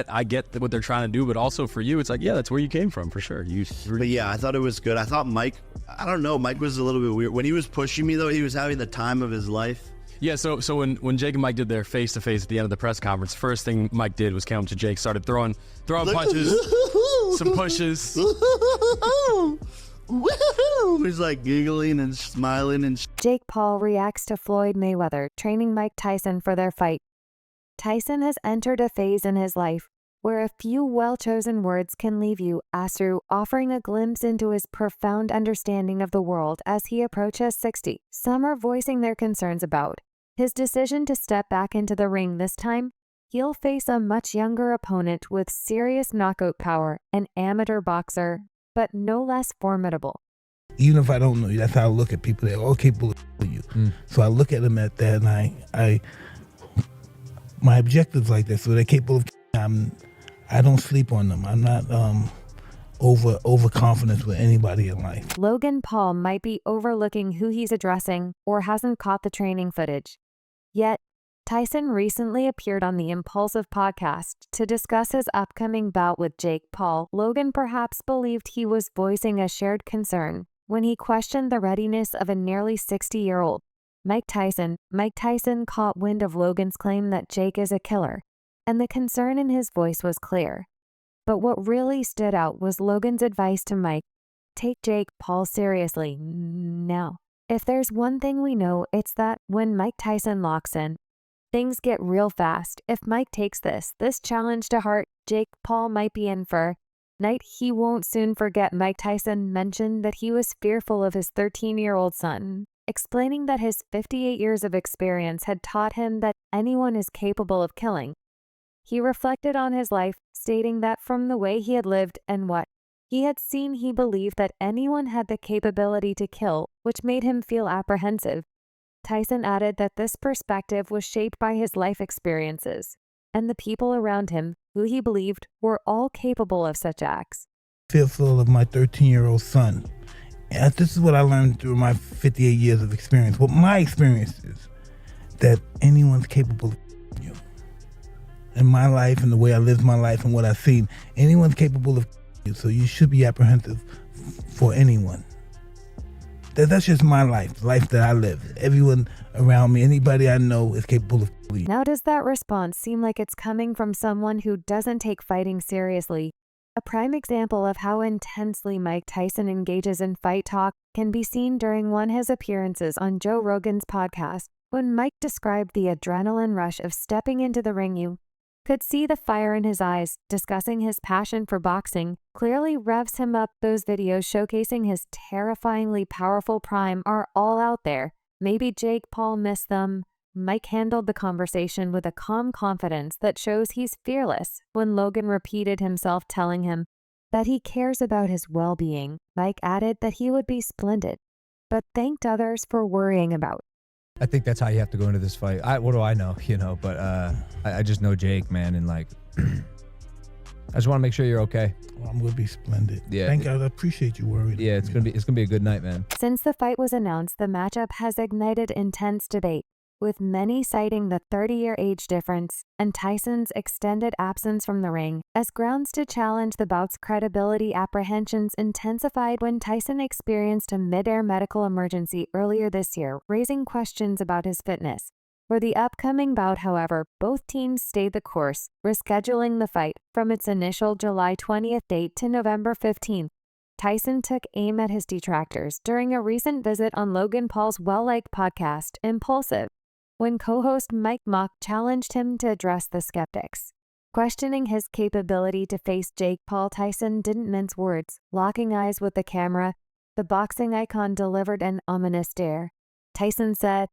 I get what they're trying to do, but also for you, it's like, yeah, that's where you came from for sure. But yeah, I thought it was good. I thought Mike, I don't know, Mike was a little bit weird. When he was pushing me though, he was having the time of his life. Yeah, so when Jake and Mike did their face-to-face at the end of the press conference, first thing Mike did was came up to Jake, started throwing punches, some pushes. He's like giggling and smiling and Jake Paul reacts to Floyd Mayweather training Mike Tyson for their fight. Tyson has entered a phase in his life where a few well-chosen words can leave you as through offering a glimpse into his profound understanding of the world as he approaches 60. Some are voicing their concerns about his decision to step back into the ring this time. He'll face a much younger opponent with serious knockout power, an amateur boxer, but no less formidable. Even if I don't know you, that's how I look at people. They're all capable of you. So I look at them at that, and I my objectives like that. So they're capable of. I don't sleep on them. I'm not overconfident with anybody in life. Logan Paul might be overlooking who he's addressing or hasn't caught the training footage. Yet, Tyson recently appeared on the Impulsive podcast to discuss his upcoming bout with Jake Paul. Logan perhaps believed he was voicing a shared concern when he questioned the readiness of a nearly 60-year-old Mike Tyson. Mike Tyson caught wind of Logan's claim that Jake is a killer, and the concern in his voice was clear. But what really stood out was Logan's advice to Mike: take Jake Paul seriously now. If there's one thing we know, it's that when Mike Tyson locks in, things get real fast. If Mike takes this challenge to heart, Jake Paul might be in for night. He won't soon forget Mike Tyson mentioned that he was fearful of his 13-year-old son, explaining that his 58 years of experience had taught him that anyone is capable of killing. He reflected on his life, stating that from the way he had lived and what he had seen, he believed that anyone had the capability to kill, which made him feel apprehensive. Tyson added that this perspective was shaped by his life experiences and the people around him who he believed were all capable of such acts. Fearful of my 13-year-old son. And this is what I learned through my 58 years of experience. What my experience is, that anyone's capable of you. In my life and the way I lived my life and what I've seen, anyone's capable of you. So you should be apprehensive for anyone. That's just my life, the life that I live. Everyone around me, anybody I know is capable of killing. Now, does that response seem like it's coming from someone who doesn't take fighting seriously? A prime example of how intensely Mike Tyson engages in fight talk can be seen during one of his appearances on Joe Rogan's podcast, when Mike described the adrenaline rush of stepping into the ring. You could see the fire in his eyes, discussing his passion for boxing, clearly revs him up. Those videos showcasing his terrifyingly powerful prime are all out there. Maybe Jake Paul missed them. Mike handled the conversation with a calm confidence that shows he's fearless. When Logan repeated himself telling him that he cares about his well-being, Mike added that he would be splendid, but thanked others for worrying about. I think that's how you have to go into this fight. What do I know, but I just know Jake, man, and like, I just want to make sure you're okay. Well, I'm gonna be splendid. Yeah. Thank God. I appreciate you worried. Yeah, it's gonna be a good night, man. Since the fight was announced, the matchup has ignited intense debate, with many citing the 30-year age difference and Tyson's extended absence from the ring as grounds to challenge the bout's credibility. Apprehensions intensified when Tyson experienced a mid-air medical emergency earlier this year, raising questions about his fitness. For the upcoming bout, however, both teams stayed the course, rescheduling the fight from its initial July 20th date to November 15th. Tyson took aim at his detractors during a recent visit on Logan Paul's well-liked podcast, Impulsive, when co-host Mike Mock challenged him to address the skeptics. Questioning his capability to face Jake Paul, Tyson didn't mince words. Locking eyes with the camera, the boxing icon delivered an ominous stare. Tyson said,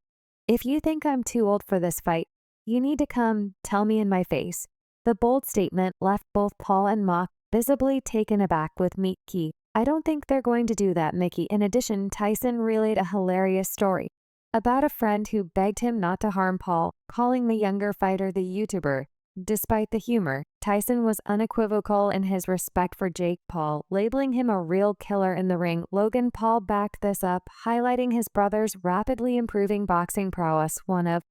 "If you think I'm too old for this fight, you need to come tell me in my face." The bold statement left both Paul and Mock visibly taken aback with Mickey. "I don't think they're going to do that, Mickey." In addition, Tyson relayed a hilarious story about a friend who begged him not to harm Paul, calling the younger fighter the YouTuber. Despite the humor, Tyson was unequivocal in his respect for Jake Paul, labeling him a real killer in the ring. Logan Paul backed this up, highlighting his brother's rapidly improving boxing prowess. One of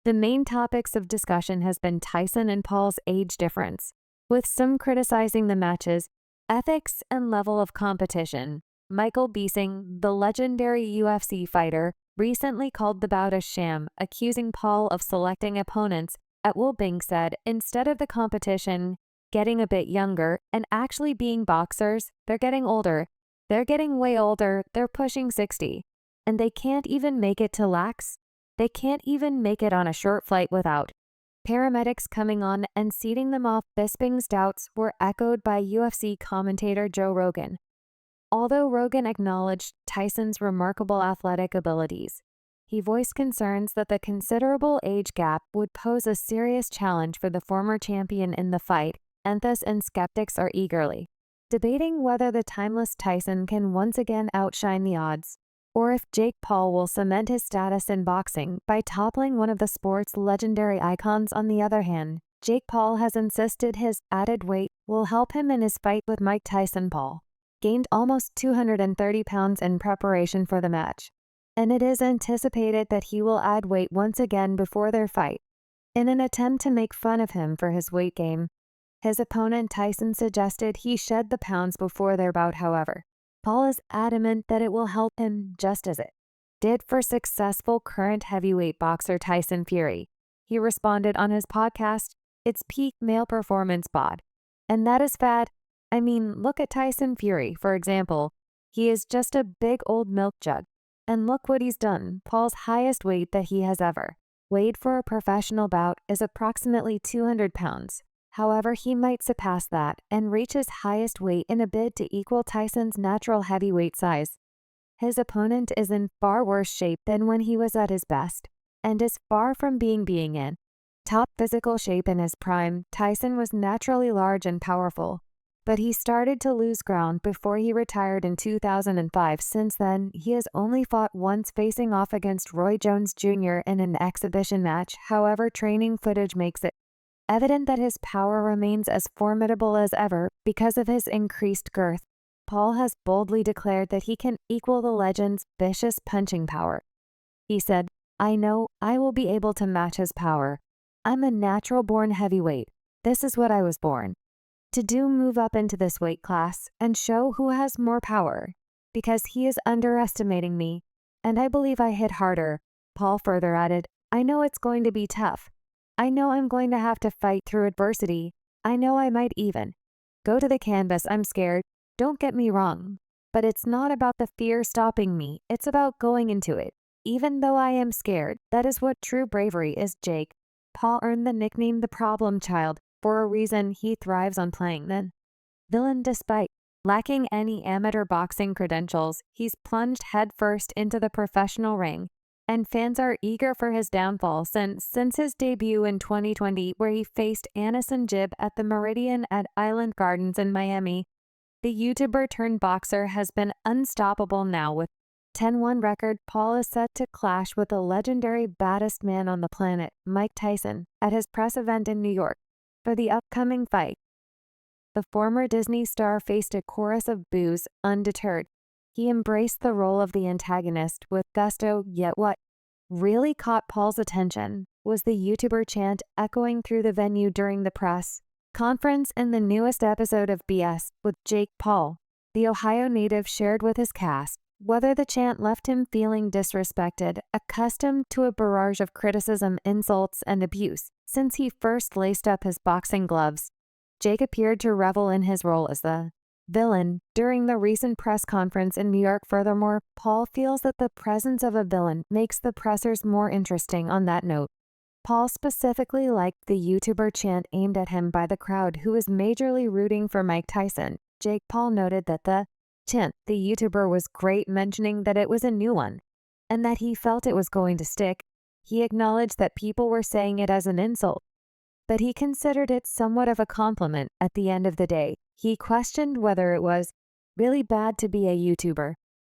the main topics of discussion has been Tyson and Paul's age difference. with some criticizing the match's ethics and level of competition. Michael Bisping, the legendary UFC fighter, recently called the bout a sham, accusing Paul of selecting opponents at will. Bing said, instead of the competition getting a bit younger and actually being boxers, they're getting older. They're getting way older. They're pushing 60. And they can't even make it to lax. They can't even make it on a short flight without paramedics coming on and seating them off. Bisping's doubts were echoed by UFC commentator Joe Rogan. Although Rogan acknowledged Tyson's remarkable athletic abilities, he voiced concerns that the considerable age gap would pose a serious challenge for the former champion in the fight. Enthus and skeptics are eagerly debating whether the timeless Tyson can once again outshine the odds, or if Jake Paul will cement his status in boxing by toppling one of the sport's legendary icons. On the other hand, Jake Paul has insisted his added weight will help him in his fight with Mike Tyson. Paul gained almost 230 pounds in preparation for the match, and it is anticipated that he will add weight once again before their fight, in an attempt to make fun of him for his weight gain. His opponent Tyson suggested he shed the pounds before their bout. However, Paul is adamant that it will help him just as it did for successful current heavyweight boxer Tyson Fury. He responded on his podcast, "It's peak male performance bod. And that is fad. I mean, look at Tyson Fury, for example. He is just a big old milk jug. And look what he's done." Paul's highest weight that he has ever weighed for a professional bout is approximately 200 pounds. However, he might surpass that and reach his highest weight in a bid to equal Tyson's natural heavyweight size. His opponent is in far worse shape than when he was at his best, and is far from being in top physical shape in his prime. Tyson was naturally large and powerful, but he started to lose ground before he retired in 2005. Since then, he has only fought once, facing off against Roy Jones Jr. in an exhibition match. However, training footage makes it evident that his power remains as formidable as ever because of his increased girth. Paul has boldly declared that he can equal the legend's vicious punching power. He said, "I know I will be able to match his power. I'm a natural-born heavyweight. This is what I was born to do, move up into this weight class and show who has more power, because he is underestimating me, and I believe I hit harder." Paul further added, "I know it's going to be tough. I know I'm going to have to fight through adversity. I know I might even go to the canvas. I'm scared. Don't get me wrong. But it's not about the fear stopping me. It's about going into it. Even though I am scared, that is what true bravery is." Jake Paul earned the nickname the Problem Child for a reason. He thrives on playing the villain. Despite lacking any amateur boxing credentials, he's plunged headfirst into the professional ring, and fans are eager for his downfall since his debut in 2020, where he faced Anderson Jib at the Meridian at Island Gardens in Miami. The YouTuber turned boxer has been unstoppable now with 10-1 record. Paul is set to clash with the legendary baddest man on the planet, Mike Tyson, at his press event in New York for the upcoming fight. The former Disney star faced a chorus of boos undeterred. He embraced the role of the antagonist with gusto, yet what really caught Paul's attention was the YouTuber chant echoing through the venue during the press conference in the newest episode of BS with Jake Paul. The Ohio native shared with his cast whether the chant left him feeling disrespected, accustomed to a barrage of criticism, insults, and abuse since he first laced up his boxing gloves. Jake appeared to revel in his role as the villain during the recent press conference in New York. Furthermore, Paul feels that the presence of a villain makes the pressers more interesting. On that note, Paul specifically liked the YouTuber chant aimed at him by the crowd, who was majorly rooting for Mike Tyson. Jake Paul noted that the chant the YouTuber was great, mentioning that it was a new one and that he felt it was going to stick. He acknowledged that people were saying it as an insult, but he considered it somewhat of a compliment. At the end of the day, he questioned whether it was really bad to be a YouTuber.